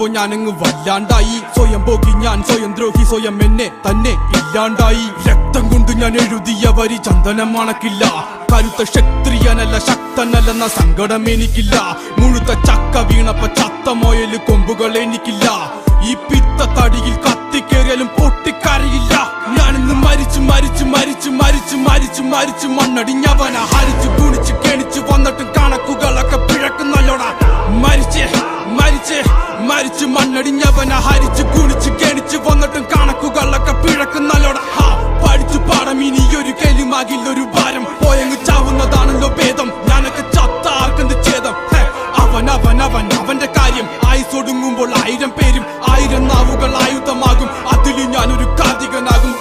കാണുമ്പോ ഞാനങ്ങ് വല്ലാണ്ടായി. സ്വയം പോകി ഞാൻ, സ്വയം ദ്രോഹി, സ്വയം എന്നെ തന്നെ ഇല്ലാണ്ടായി. രക്തം കൊണ്ട് ഞാൻ എഴുതിയ വരി ചന്ദനം മണക്കില്ല. കരുത്ത ക്ഷത്രിയനല്ല, ശക്തനല്ലെന്ന സങ്കടം എനിക്കില്ല. മുഴുത്ത ചക്ക വീണപ്പ ചത്ത മൊയല് കൊമ്പുകൾ എനിക്കില്ല. ഈ പിത്ത തടിയിൽ കത്തിക്കേറിയാലും പൊട്ടിക്കരയില്ല. ഞാനിന്ന് മരിച്ചു മരിച്ചു മരിച്ചു മരിച്ചു മരിച്ചു മരിച്ചു മണ്ണടിഞ്ഞവന ഹരിച്ചു കുണിച്ച് കെണിച്ചു വന്നിട്ടും കണക്കുകളൊക്കെ പിഴക്കുന്നല്ലോടാ. മരിച്ചേ മരിച്ചേ മരിച്ചു മണ്ണടിഞ്ഞവന ഹരിച്ചു കുണിച്ച് കെണിച്ചു വന്നിട്ടും കണക്കുകളൊക്കെ പിഴക്കുന്നല്ലോടാ. പഠിച്ചു പാടം ഇനിയൊരു കെലിമാകില്ലൊരു ഭാരം. പോയങ്ങ് ചാവുന്നതാണല്ലോ ഭേദം. ഞാനൊക്കെ ചത്ത ആർക്കെന്ത് ഛേദം. അവൻ അവൻ അവൻ അവന്റെ കാര്യം. ആയുസൊടുങ്ങുമ്പോൾ 1000 പേരും 1000 നാവുകൾ ആയുധമാകും. അതിൽ ഞാനൊരു കാർത്തികനാകും.